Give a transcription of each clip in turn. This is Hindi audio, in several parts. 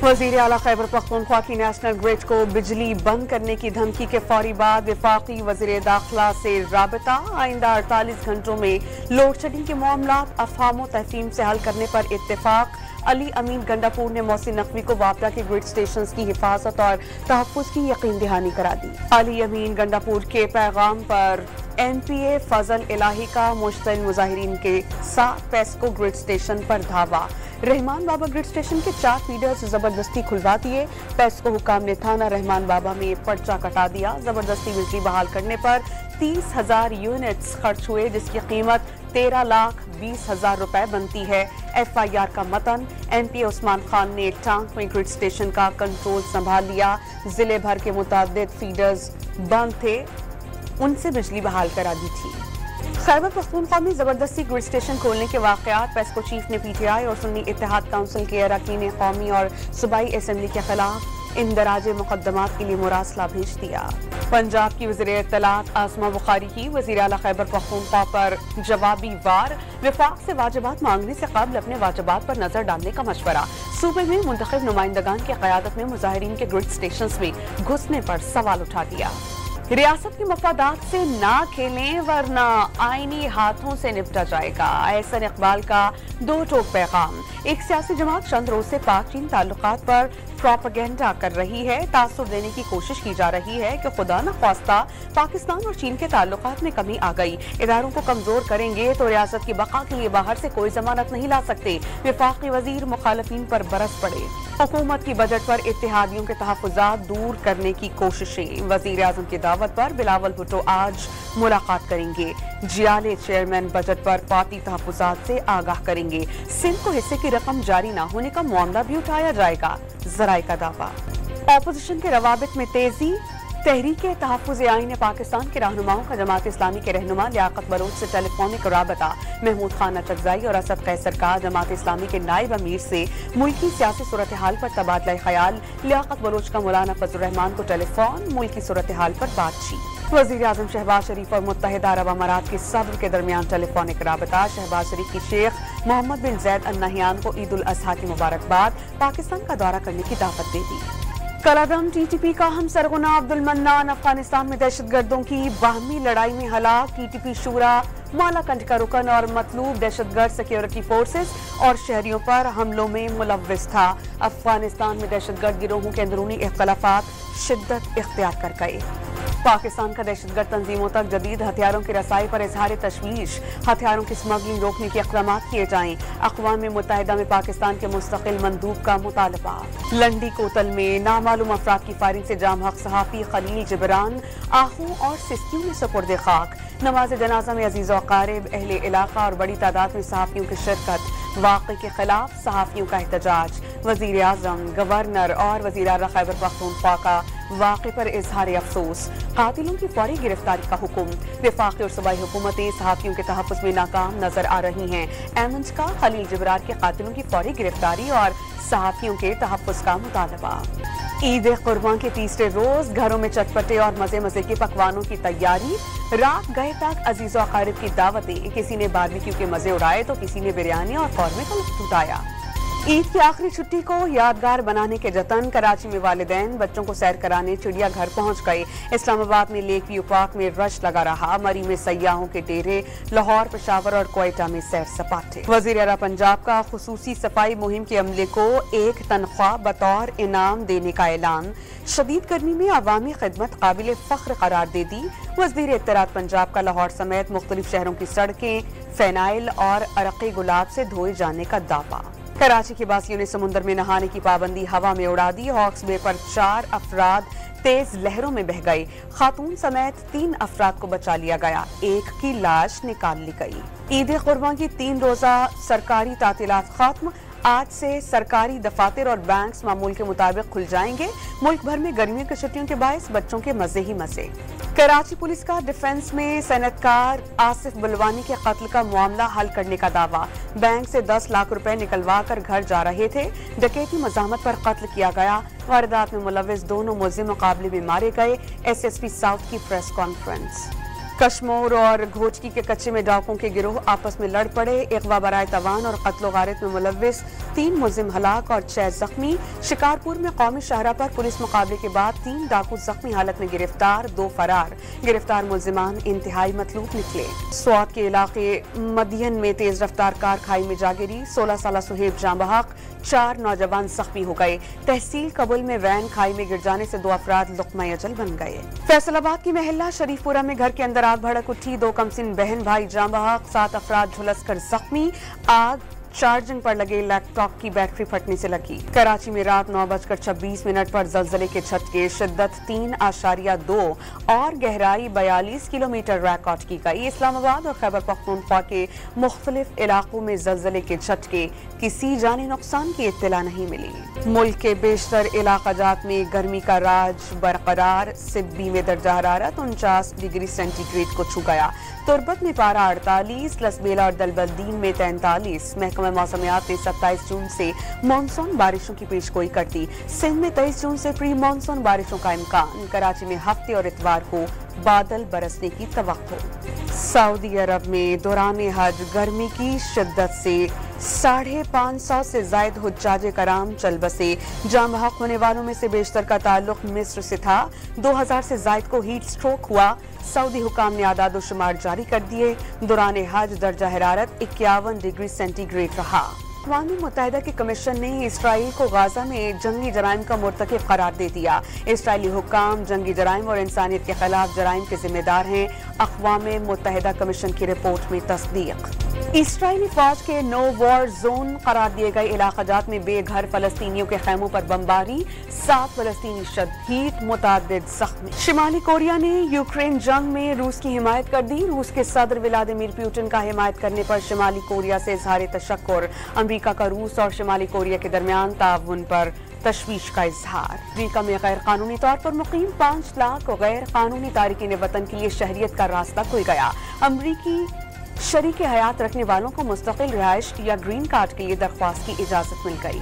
वज़ीर आला खैबर पख्तूनख्वा की नेशनल ग्रिड को बिजली बंद करने की धमकी के फौरी बाद वफाकी वज़ीर दाखिला से राबता। आइंदा 48 घंटों में लोड शेडिंग के मामलात अफहाम तफहीम से हल करने पर इत्तेफाक। अली अमीन गंडापुर ने मोहसिन नकवी को वापडा के ग्रिड स्टेशन की हिफाजत और तहफ़्फ़ुज़ की यकीन दहानी करा दी। अली अमीन गंडापुर के पैगाम पर MPA फजल इलाही का मुश्तिल मुजाहिरीन के साथ पेस्को ग्रिड स्टेशन पर धावा। रहमान बाबा ग्रिड स्टेशन के 4 फीडर्स जबरदस्ती खुलवा दिए। पेस्को हुकाम ने थाना रहमान बाबा में पर्चा कटा दिया। जबरदस्ती बिजली बहाल करने पर 30,000 यूनिट्स खर्च हुए, जिसकी कीमत 13,20,000 रुपए बनती है। FIR का मतन, MPA उस्मान खान ने टांग में ग्रिड स्टेशन का कंट्रोल संभाल लिया। जिले भर के मुतादिद फीडर्स बंद थे, उनसे बिजली बहाल करा दी थी। खैबर पख्तूनख्वा में जबरदस्ती ग्रिड स्टेशन खोलने के वाकयात। पेस्को चीफ ने PTI और सुन्नी इत्तेहाद काउंसिल के अरकान कौमी और सूबाई असम्बली के खिलाफ इंदराजे मुकदमात के लिए मुरासला भेज दिया। पंजाब की वज़ीर इत्तलात आसमा बुखारी की वज़ीर आला खैबर पख्तूनख्वा पर जवाबी वार। वफाक से वाजिबात मांगने से कबल अपने वाजिबात पर नजर डालने का मशवरा। सूबे में मुंतखब नुमाइंदगान की क़यादत में मुजाहिरीन के ग्रिड स्टेशन में घुसने पर सवाल उठा दिया। रियासत के मफादात से ना खेलें वरना आईनी हाथों से निपटा जाएगा। एहसन इकबाल का दो टोक पैगाम। एक सियासी जमात चंद रोज से पाक चीन ताल्लुकात पर प्रोपेगेंडा कर रही है। तासुर देने की कोशिश की जा रही है कि खुदा न ख्वास्ता पाकिस्तान और चीन के ताल्लुकात में कमी आ गई। इदारों को कमजोर करेंगे तो रियासत की बका के लिए बाहर से कोई जमानत नहीं ला सकते। वफाकी वजीर मुखालफिन पर बरस पड़े। हुकूमत की बजट पर इत्तेहादियों के तहफ़्फ़ुज़ात दूर करने की कोशिशें। वज़ीर आज़म की दावत पर बिलावल भुट्टो आज मुलाकात करेंगे। जियाले चेयरमैन बजट पर पार्टी तहफ़्फ़ुज़ात से आगाह करेंगे। सिंध को हिस्से की रकम जारी न होने का मामला भी उठाया जाएगा, ज़राए का दावा। ऑपोजिशन के रवाबित में तेजी। तहरीके तहफ़्फ़ुज़ आईन पाकिस्तान के रहनुमाओं का जमात इस्लामी के रहनुमा लियाकत बलोच से टेलीफोनिक राबता। महमूद खान अचकज़ई और असद कैसर का जमात इस्लामी के नायब अमीर से मुल्की सियासी सूरत हाल पर तबादला ख्याल। लियाकत बलोच का मौलाना फजल रहमान को टेलीफोन। मुल्की सूरत हाल पर बातचीत। वज़ीर आज़म शहबाज शरीफ और मुत्तहिदा अरब अमारात के सदर के दरमियान टेलीफोनिक राबता। शहबाज शरीफ की शेख मोहम्मद बिन जैद अल नहयान को ईद उल अज़हा की मुबारकबाद। पाकिस्तान का दौरा करने की दावत दे दी। कलादम TTP का हम सरगुना अब्दुल मन्नान अफगानिस्तान में दहशतगर्दों की बाहमी लड़ाई में हलाक। TTP शूरा मालाकंड का रुकन और मतलूब दहशतगर्द सिक्योरिटी फोर्सेस और शहरियों पर हमलों में मुलव्विस था। अफगानिस्तान में दहशतगर्द गिरोहों के अंदरूनी इख्तलाफात शिद्दत इख्तियार कर गए। पाकिस्तान का दहशतगर्द तंजीमों तक जदीद हथियारों की रसाई पर इजहार तशवीश। हथियारों की स्मगलिंग रोकने के इक़दाम किए जाएं। अक़वाम मुत्तहिदा में पाकिस्तान के मुस्तकिल मंदूब का मुतालबा। लंडी कोतल में नामालूम अफराद की फायरिंग से जाम हक सहाफ़ी खलील जिब्रान आहू और सिस्कियों में सुपुर्द खाक। नमाज जनाजा में अजीज़ अक़ारिब अहले इलाका और बड़ी तादाद में सहाफ़ियों की शिरकत। वाक़े के खिलाफ सहाफ़ियों का एहतजाज। वज़ीर आज़म, गवर्नर और वज़ीर आला खैबर पख्तूनख्वा का वाक़े पर इजहार अफसोस। कातिलों की फौरी गिरफ्तारी का हुक्म। वफाकी और सूबाई हुकूमतें सहाफ़ियों के तहफ़्फ़ुज़ में नाकाम नजर आ रही हैं। एमंस का खलील जिब्रान के कातिलों की फौरी गिरफ्तारी और सहाफ़ियों के तहफ़्फ़ुज़ का मुतालबा। ईद कुर्बान के तीसरे रोज घरों में चटपटे और मजे मजे के पकवानों की तैयारी। रात गए तक अजीज़ और अक़ारिब की दावतें। किसी ने बारबेक्यू के मजे उड़ाए तो किसी ने बिरयानी और कौरमे का लुत्फ़ उठाया। ईद की आखिरी छुट्टी को यादगार बनाने के जतन। कराची में वालिदैन बच्चों को सैर कराने चिड़ियाघर पहुंच गए। इस्लामाबाद में लेक व्यू पार्क में रश लगा रहा। मरी में सयाहों के डेरे। लाहौर, पेशावर और क्वेटा में सैर सपाटे। वज़ीर आला पंजाब का खुसूसी सफाई मुहिम के अमले को 1 तनख्वाह बतौर इनाम देने का ऐलान। शदीद गर्मी में अवामी खिदमत काबिल फख्र करार दे दी। वज़ीर इत्तलात पंजाब का लाहौर समेत मुख्तलिफ शहरों की सड़कें फेनाइल और अरक़े गुलाब से धोए जाने का दावा। कराची के बासियों ने समुद्र में नहाने की पाबंदी हवा में उड़ा दी। हॉक्स बे पर 4 अफराद तेज लहरों में बह गए। खातून समेत 3 अफराद को बचा लिया गया। एक की लाश निकाल ली गई। ईद कुर्बान की 3 रोजा सरकारी तातीलात खत्म। आज से सरकारी दफातर और बैंक्स मामूल के मुताबिक खुल जाएंगे। मुल्क भर में गर्मियों की छुट्टियों के बायस बच्चों के मजे ही मजे। कराची पुलिस का डिफेंस में सनतकार आसिफ बुलवानी के कत्ल का मामला हल करने का दावा। बैंक से 10 लाख रुपए निकलवा कर घर जा रहे थे। डकैती मज़ाहमत पर कत्ल किया गया। वारदात में मुलव्विस दोनों मुल्ज़िम मुकाबले में मारे गए। SSP साउथ की प्रेस कॉन्फ्रेंस। कश्मीर और घोचकी के कच्चे में डाकुओं के गिरोह आपस में लड़ पड़े। अगवा बराए तवान और कत्ल गारत में मुलव्विस 3 मुलजिम हलाक और 6 जख्मी। शिकारपुर में कौमी शाहरा पर पुलिस मुकाबले के बाद 3 डाकू जख्मी हालत में गिरफ्तार, 2 फरार। गिरफ्तार मुलजिमान इंतहाई मतलूब निकले। स्वात के इलाके मदियन में तेज रफ्तार कार खाई में जा गिरी। 16 साल सुहेब जांबहक 4 नौजवान जख्मी हो गए। तहसील कबुल में वैन खाई में गिर जाने से 2 अफराद लुक़मा अजल बन गए। फैसलाबाद की महल्ला शरीफपुरा में घर के अंदर आग भड़क उठी। 2 कमसिन बहन भाई जांबहक 7 अफराद झुलसकर जख्मी। आग चार्जिंग पर लगे लैपटॉप की बैटरी फटने से लगी। कराची में रात 9:26 पर जलजले के झटके शिद्दत 3.2 और गहराई 42 किलोमीटर रिकॉर्ड की गई। इस्लामाबाद और खैबर पख्तूनख्वा के मुख्तलिफ इलाकों में जलजले के झटके, किसी जानी नुकसान की इत्तला नहीं मिली। मुल्क के बेशतर इलाकाजात में गर्मी का राज बरकरार। सिब्बी में दर्जा हरारत 49 डिग्री सेंटीग्रेड को छू गया। तुर्बत में पारा 48, लसबेला और दलबल्दीन में 43। महकमा मौसमियात ने 27 जून से मानसून बारिशों की पेशगोई कर दी। सिंध में 23 जून से प्री मानसून बारिशों का इम्कान। कराची में हफ्ते और इतवार को बादल बरसने की तवक्को। सऊदी अरब में दौरान हज गर्मी की शिद्दत से 550 से जायद हुज्जाज कराम चल बसे। जाम बहक होने वालों में से बेशतर का ताल्लुक मिस्र से था। 2000 से जायद को हीट स्ट्रोक हुआ। सऊदी हुकाम ने आदाद शुमार जारी कर दिए। दौरान हज दर्जा हरारत 51 डिग्री सेंटीग्रेड रहा। अक़वाम मुत्तहिदा के कमीशन ने इसराइल को गाजा में जंगी जराइम का मुर्तकिब करार दे दिया। इसराइली हुकाम जंगी जराइम और इंसानियत के खिलाफ जराइम के जिम्मेदार हैं। अक़वाम मुत्तहिदा कमीशन की रिपोर्ट में तस्दीक। इसराइली फौज के नो वॉर जोन करार दिए गए इलाकाजात में बेघर फलस्तीनियों के खैमों पर बमबारी। 7 फलस्तीनी शदीद मुतादिद जख्मी। शिमाली कोरिया ने यूक्रेन जंग में रूस की हिमायत कर दी। रूस के सदर व्लादिमीर पुतिन का हिमायत करने पर शिमाली कोरिया से इजहार तशक्कुर। अमेरिका का रूस और शिमाली कोरिया के दरमियान ताउन पर तशवीश का इजहार। अमेरिका में गैर कानूनी तौर पर मुकीम 5 लाख गैर कानूनी तारिकीन वतन के लिए शहरियत का रास्ता खुल गया। अमरीकी शरीके हयात रखने वालों को मुस्तकिल रिहाइश या ग्रीन कार्ड के लिए दरख्वास्त की इजाजत मिल गई।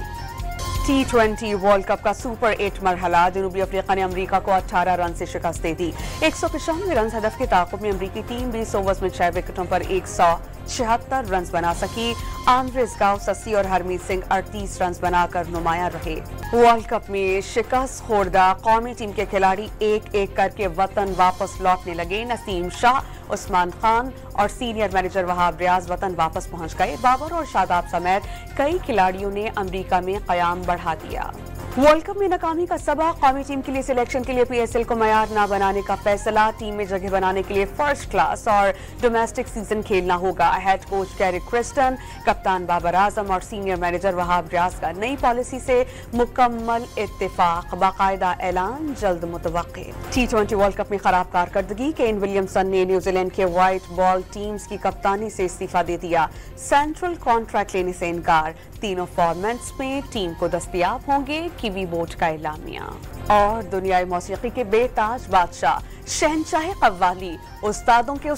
T20 वर्ल्ड कप का सुपर 8 मरहला। जनूबी अफ्रीका ने अमेरिका को 18 रन से शिकस्त दे दी। 195 रन हदफ के ताक़ुब में अमेरिकी टीम 20 ओवर्स में 6 विकेटों पर 176 रन बना सकी। आंद्रेस गाउस 80 और हरमीत सिंह 38 रन बनाकर नुमाया रहे। वर्ल्ड कप में शिकस्त खोर्दा कौमी टीम के खिलाड़ी एक करके वतन वापस लौटने लगे। नसीम शाह, उस्मान खान और सीनियर मैनेजर वहाब रियाज वतन वापस पहुंच गए। बाबर और शादाब समेत कई खिलाड़ियों ने अमेरिका में कयाम बढ़ा दिया। वर्ल्ड कप में नाकामी का सबक। कौमी टीम के लिए सिलेक्शन के लिए PSL को मयार न बनाने का फैसला। टीम में जगह बनाने के लिए फर्स्ट क्लास और डोमेस्टिक सीजन खेलना होगा। हेड कोच कैरी क्रिस्टन, कप्तान बाबर आजम और सीनियर मैनेजर वहाब रियाज का नई पॉलिसी से मुकम्मल इत्तेफाक। बाकायदा ऐलान जल्द मुतवक्के। T20 वर्ल्ड कप में खराब कारकर्दगी। केन विलियमसन ने न्यूजीलैंड के व्हाइट बॉल टीम्स की कप्तानी से इस्तीफा दे दिया। सेंट्रल कॉन्ट्रैक्ट लेने से इनकार। तीनों फॉर्मेट्स में टीम को दस्तयाब होंगे कीवी बोर्ड का एलामिया। और दुनियाई मौसीकी के बेताज बादशाह शहनशाह कव्वाली, उस्तादों के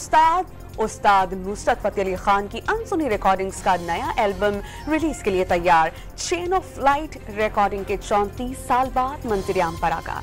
उस्ताद नुसरत फतेह अली खान की अनसुनी रिकॉर्डिंग्स का नया एल्बम रिलीज के लिए तैयार। चेन ऑफ लाइट रिकॉर्डिंग के 34 साल बाद मंजर आम पर आगा।